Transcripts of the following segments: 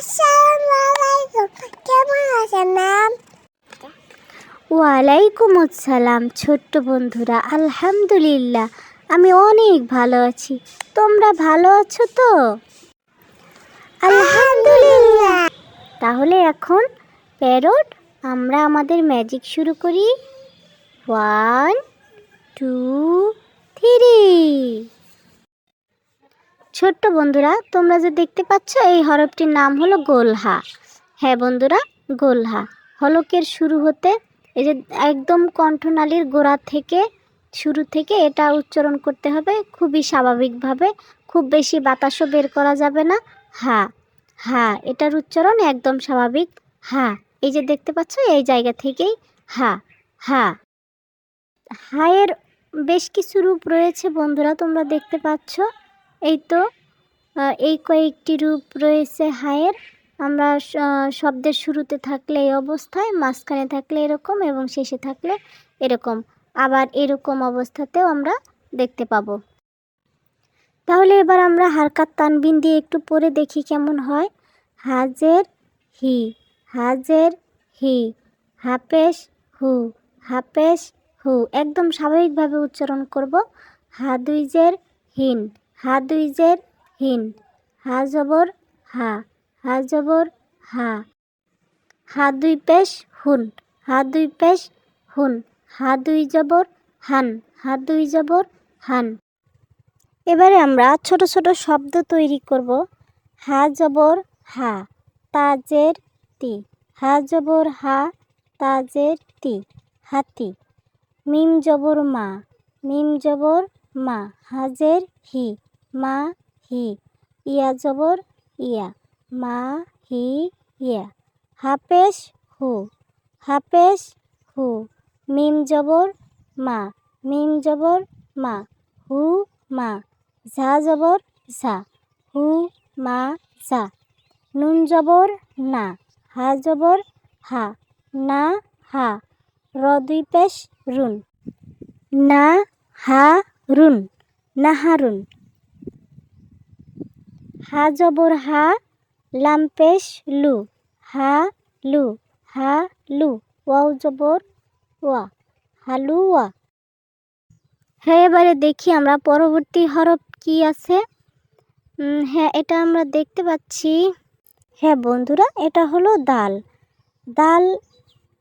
আসসালামু আলাইকুম, কেমন আছেন ম্যাম? ওয়ালাইকুম আসসালাম ছোট্ট বন্ধুরা, আলহামদুলিল্লাহ আমি অনেক ভালো আছি। তোমরা ভালো আছো তো? আলহামদুলিল্লাহ। তাহলে এখন প্যারট আমরা আমাদের ম্যাজিক শুরু করি। 1 2 3। ছোট্ট বন্ধুরা, তোমরা যে দেখতে পাচ্ছ এই হরফটির নাম হলো গোলহা। হ্যাঁ বন্ধুরা, গোলহা। হলকের শুরু হতে এই যে একদম কণ্ঠনালীর গোড়া থেকে শুরু থেকে এটা উচ্চারণ করতে হবে খুবই স্বাভাবিকভাবে, খুব বেশি বাতাসও বের করা যাবে না। হা হা, এটার উচ্চারণ একদম স্বাভাবিক। হা, এই যে দেখতে পাচ্ছ এই জায়গা থেকেই হা হা। হায়ের বেশ কিছু রূপ রয়েছে বন্ধুরা, তোমরা দেখতে পাচ্ছ। এই তো এই কয়েকটি রূপ রয়েছে হায়ের। আমরা শব্দের শুরুতে থাকলে এই অবস্থায়, মাঝখানে থাকলে এরকম এবং শেষে থাকলে এরকম, আবার এরকম অবস্থাতেও আমরা দেখতে পাবো। তাহলে এবার আমরা হারকাত তানবিন দিয়ে একটু পড়ে দেখি কেমন হয়। হাজের হি, হাজের হি, হাপেশ হু, হাপেশ হু, একদম স্বাভাবিকভাবে উচ্চারণ করব। হাদুইজের হিন, হাদুইজের হিন, হা জবর হা, হা জবর হা। হা দুই পেশ হুন, হা দুই পেশ হুন, হা দুই জবর হান, হা দুই জবর হান। এবারে আমরা ছোট ছোট শব্দ তৈরি করব। হা জবর হা, তাজের তি, হা জবর হা, তাজের তি, হাতি। মিম জবর মা, মিম জবর মা, হাজের হি, মা হি। ইয়া জবর ইয়া, মা হি ইয়া। হাপেশ হু, হাপেশ হু, মিম জবর মা, মিম জবর মা, হু মা। ঝা জবর ঝা, হু মা ঝা। নুন জবর না, হা জবর হা, না হা। র দুই পেশ রুন, না হা রুন, নাহারুন। হা জবর হা, লাম পেশ লু, হা লু, হা লু। ওয়াও জবর ওয়া, হালুয়া। হ্যাঁ, এবারে দেখি আমরা পরবর্তী হরফ কি আছে। হ্যাঁ, এটা আমরা দেখতে পাচ্ছি। হ্যাঁ বন্ধুরা, এটা হলো দাল। দাল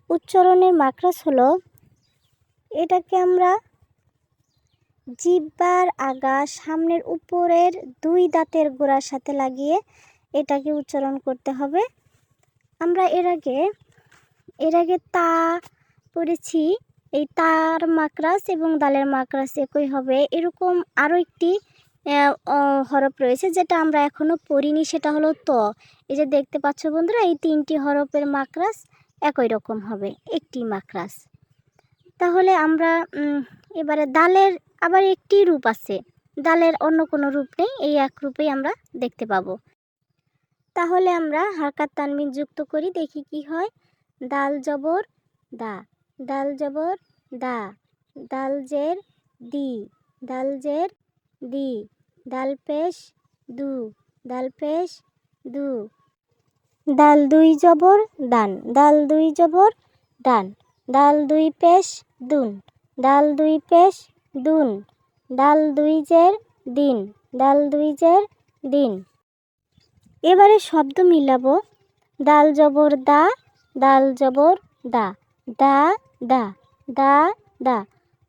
উচ্চারণের মাকড়াস হলো, এটাকে আমরা জিহ্বার আগা সামনের উপরের দুই দাঁতের গোড়ার সাথে লাগিয়ে এটাকে উচ্চারণ করতে হবে। আমরা এর আগে তা পড়েছি। এই তার মাকড়াস এবং দালের মাকড়াস একই হবে, এরকম আরও একটি হরফ রয়েছে যেটা আমরা এখনও পড়িনি, সেটা হলো ত। এই যে দেখতে পাচ্ছ বন্ধুরা, এই তিনটি হরফের মাকড়াস একই রকম হবে, একটি মাকড়াস। তাহলে আমরা এবারে দালের আবার একটি রূপ আছে, দালের অন্য কোনো রূপ নেই, এই এক রূপেই আমরা দেখতে পাবো। তাহলে আমরা হারকাত তানবিন যুক্ত করি, দেখি কি হয়। দাল জবর দা, দাল জবর দা। দাল জের দি, দাল জের দি। দাল পেশ দু, দাল পেশ দু। দাল দুই জবর দান, দাল দুই জবর ডান। দাল দুই পেশ দুন, দাল দুই পেশ দুন। দাল দুই জের দিন, দাল দুই জের দিন। এবারে শব্দ মিলাবো। দাল জবর দা, দাল জবর দা, দা দা, দা দা।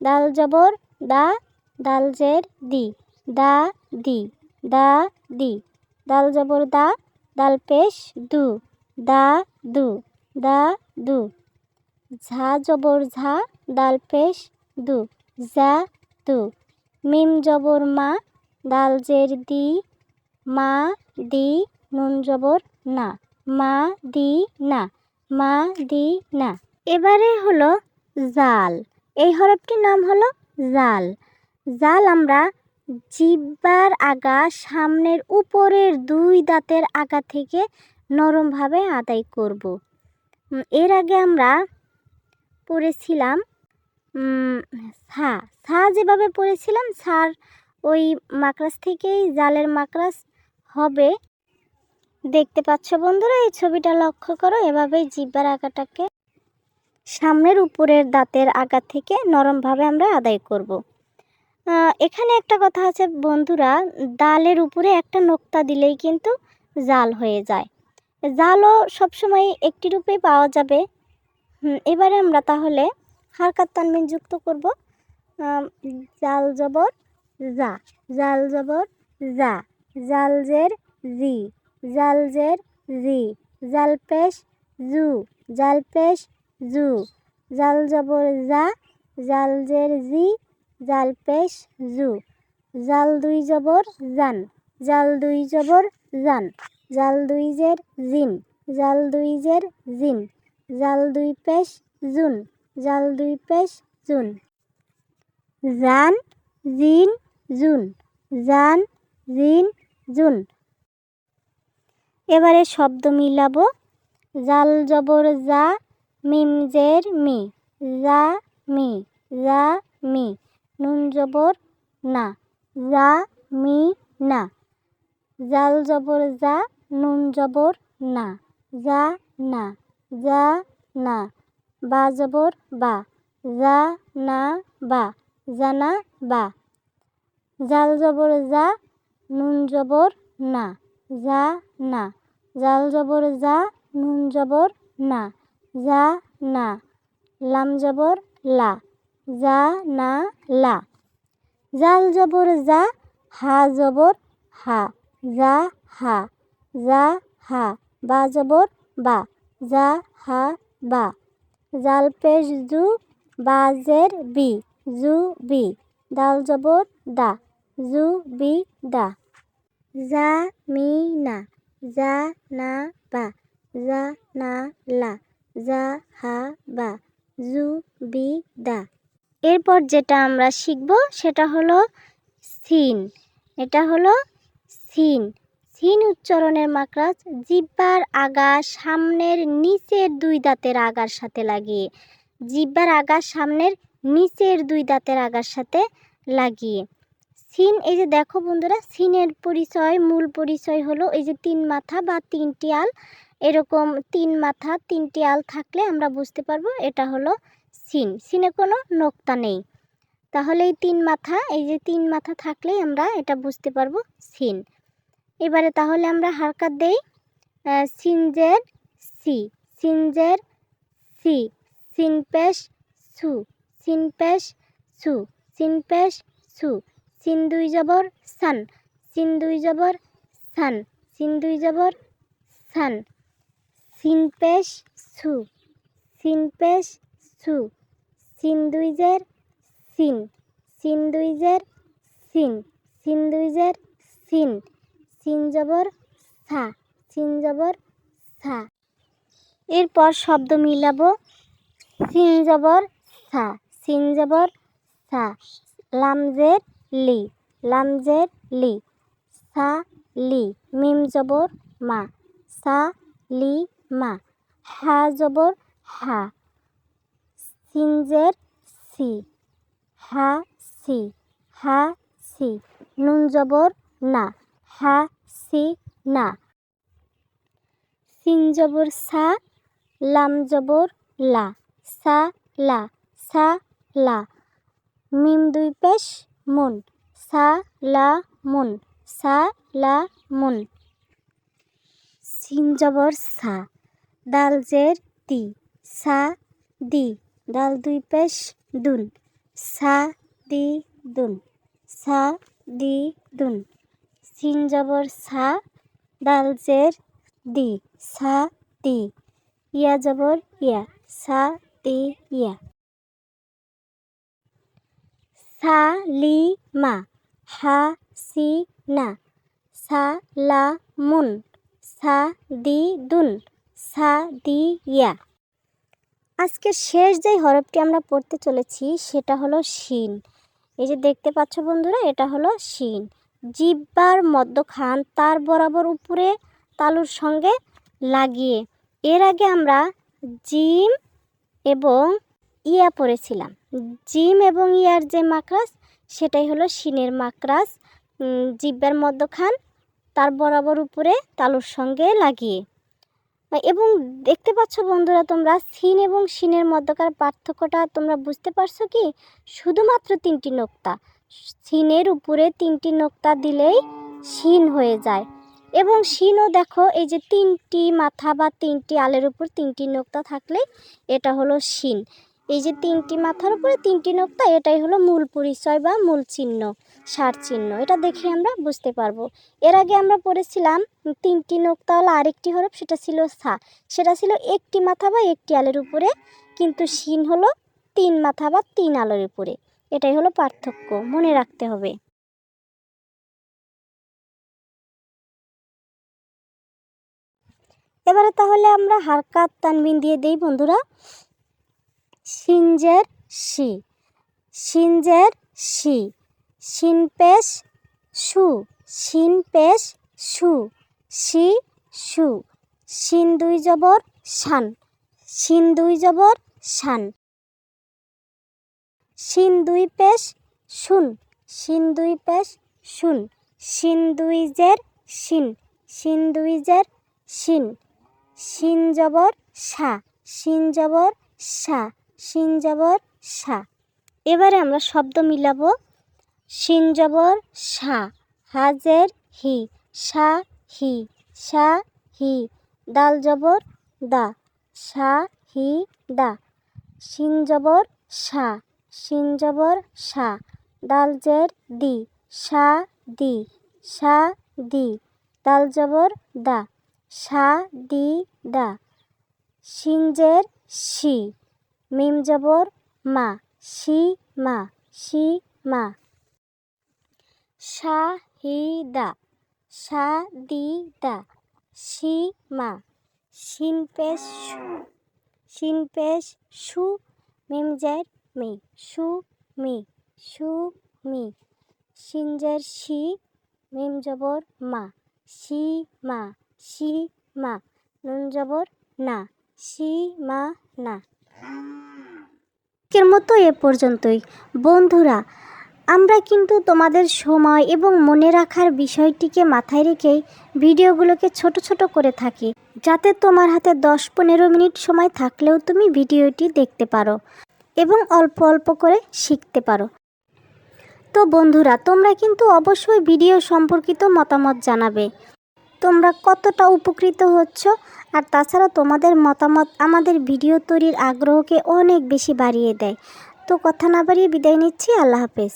দাল জবর দা, দাল জের দি, দা দি, দা দি। দাল জবর দা, দাল পেশ দু, দা দু, দা দু। ঝা জবর ঝা, দাল পেশ দু, যা দু। মিম জবর মা, দাল জের দি, মা দি। নুন জবর না, মা দি না, মা দি না। এবারে হলো জাল। এই হরফটির নাম হলো জাল। জাল আমরা জিহ্বার আগা সামনের উপরের দুই দাঁতের আগা থেকে নরমভাবে আদায় করব। এর আগে আমরা পড়েছিলাম সা, সা যেভাবে পড়েছিলাম সার ওই মাকড়াস থেকেই জালের মাকড়াস হবে। দেখতে পাচ্ছ বন্ধুরা, এই ছবিটা লক্ষ্য করো। এভাবেই জিহ্বার আগাটাকে সামনের উপরের দাঁতের আগা থেকে নরমভাবে আমরা আদায় করব। এখানে একটা কথা আছে বন্ধুরা, ডালের উপরে একটা নোক্তা দিলেই কিন্তু জাল হয়ে যায়। জালও সবসময় একটি রূপেই পাওয়া যাবে। এবারে আমরা তাহলে হারকাত তানবিন যুক্ত করব। জাল জবর জা, জাল জবর জা, জাল জের জি, জাল জের জি, জাল পেশ জু, জাল পেশ জু, জাল জবর জা, জাল জের জি, জাল পেশ জু, জাল দুই জবর জান, জাল দুই জবর জান, জাল দুই জের জিন, জাল দুই জের জিন, জাল দুই পেশ জুন, জাল দুই পেশ জুন, জান জিন জুন, জান জিন জুন। এবারে শব্দ মিলাবো। জাল জবর জা, মিম জের মি, জা মি, জা মি, নুন জবর না, জা মি না, জাল জবর জা, নুন জবর না, জা না, জা না, বা জবর বা, জা না বা, জানা বা, জাল জবর জা, নুন জবর না, জা না, জাল জবর জা, নুন জবর না, জা না, লাম জবর লা, জা না লা, জাল জবর জা, হা জবর হা, জা হা, জা হা, বা জবর বা, জা হা বা, জাল পেশ জু, বা জের বি, জু বি, দাল জবর দা, জু বি দা, জা মি না, জা না বা, জা না লা, জা হা বা, জু বি দা। এরপর যেটা আমরা শিখব সেটা হলো সিন। এটা হলো সিন। সিন উচ্চারণের মাকরাজ জিহ্বার আগা সামনের নিচের দুই দাঁতের আগার সাথে লাগিয়ে, জিহ্বার আগা সামনের নিচের দুই দাঁতের আগার সাথে লাগিয়ে সিন। এই যে দেখো বন্ধুরা, সিনের পরিচয়, মূল পরিচয় হলো এই যে তিন মাথা বা তিনটি আল, এরকম তিন মাথা তিনটি আল থাকলে আমরা বুঝতে পারবো এটা হলো সিন। সিনে কোনো নোক্তা নেই, তাহলে এই তিন মাথা, এই যে তিন মাথা থাকলেই আমরা এটা বুঝতে পারবো সিন। এবারে তাহলে আমরা হারকাত দেই। সিনজের সি, সিনজের সি, সিন পেশ সু, সিন পেশ সু, সিন পেশ সু, সিন দুই জবর সান, সিন দুই জবর সান, সিন দুই জবর সান, সিন পেশ সু, সিন পেশ সু, সিন দুই জের সিন, সিন দুই জের সিন, সিন দুই জের সিন, সিন জবর সা, সিন জবর সা। এরপর শব্দ মিলাবো। সিন জবর সা, সিন জবর সা, লামজের লি, লামজের লি, সা লি, মিম জবর মা, সা লি মা, হা জবর হা, সিনজের সি, হা সি, হা সি, নুন জবর না, হা সি না, সিন জবর সা, লাম জবর লা, সা লা, সা লা, মিম দুই পেশ মুন, সা লা মুন, সা লা মুন, সিন জবর সা, দাল জের দি, সা দি, দাল দুই পেশ দুন, সা দি দুন, সা দি দুন, সিন জবর সা, দাল জের দি, সা দি, ইয়া জবর ইয়া, সা দি ইয়া, সা লি মা, হা সি না, সা লা মুন, সা দি দুন, সা দি ইয়া। আজকে শেষ যে হরফটি আমরা পড়তে চলেছি সেটা হলো শিন। এই যে দেখতে পাচ্ছ বন্ধুরা, এটা হলো শিন। জিহ্বার মধ্যখান তার বরাবর উপরে তালুর সঙ্গে লাগিয়ে, এর আগে আমরা জিম এবং ইয়া পড়েছিলাম। জিম এবং ইয়ার যে মাকরাজ সেটাই হলো শিনের মাকরাজ। জিহ্বার মধ্যখান তার বরাবর উপরে তালুর সঙ্গে লাগিয়ে। এবং দেখতে পাচ্ছ বন্ধুরা, তোমরা সিন এবং শিনের মধ্যকার পার্থক্যটা তোমরা বুঝতে পারছো কি? শুধুমাত্র 3টি নোক্তা, সিনের উপরে 3টি নোক্তা দিলেই শিন হয়ে যায়। এবং শিনও দেখো, এই যে 3টি মাথা বা 3টি আলের উপর 3টি নোক্তা থাকলে এটা হলো শিন। এই যে 3টি মাথার উপরে 3টি নোক্তা, এটাই হলো মূল পরিচয় বা মূল চিহ্ন, সার চিহ্ন। এটা দেখে আমরা বুঝতে পারবো। এর আগে আমরা পড়েছিলাম 3টি নোক্তা হলো আরেকটি হরফ, সেটা ছিল সা। সেটা ছিল একটি মাথা বা একটি আলের উপরে, কিন্তু শিন হলো 3 মাথা বা 3 আলের উপরে। এটাই হলো পার্থক্য, মনে রাখতে হবে। এবারে তাহলে আমরা হারকাত তানবিন দিয়ে দেই বন্ধুরা। শিনজের শি, শিনজের শি, শিন পেশ সু, শিন পেশ সু, শি সু, শিন 2 জবর শান, শিন 2 জবর শান, শিন 2 পেশ শুন, শিন 2 পেশ শুন, শিন 2 জের শিন, শিন 2 জের শিন, শিন জবর সা, শিন জবর সা, শিন জবর সা। এবারে আমরা শব্দ মিলাবো। শিন জবর সা, হাজের হি, সা হি, সা হি, দাল জবর দা, সা হি দা, শিন জবর সা, শিন জবর সা, দাল জের দি, সা দি, সা দি, দাল জবর দা, সা দি দা, শিনজের শি, মিম জবর মা, শি মা, শি মা, শাহিদা, সা দি দা, শি মা, শিন পেশ সু, শিন পেশ সু, মিম জের মি, সু মি, সু মি, শিনজের শি, মিম জবর মা, শি মা, শি মা, নুন জবর না, শি মা না। এর মতো এ পর্যন্তই বন্ধুরা। আমরা কিন্তু তোমাদের সময় এবং মনে রাখার বিষয়টিকে মাথায় রেখেই ভিডিওগুলোকে ছোট ছোট করে থাকি, যাতে তোমার হাতে 10-15 মিনিট সময় থাকলেও তুমি ভিডিওটি দেখতে পারো এবং অল্প অল্প করে শিখতে পারো। তো বন্ধুরা, তোমরা কিন্তু অবশ্যই ভিডিও সম্পর্কিত মতামত জানাবে, তোমরা কতটা উপকৃত হচ্ছ। আর তাছাড়া তোমাদের মতামত আমাদের ভিডিও তৈরির আগ্রহকে অনেক বেশি বাড়িয়ে দেয়। তো কথা না বাড়িয়ে বিদায় নিচ্ছি। আল্লাহ হাফেজ।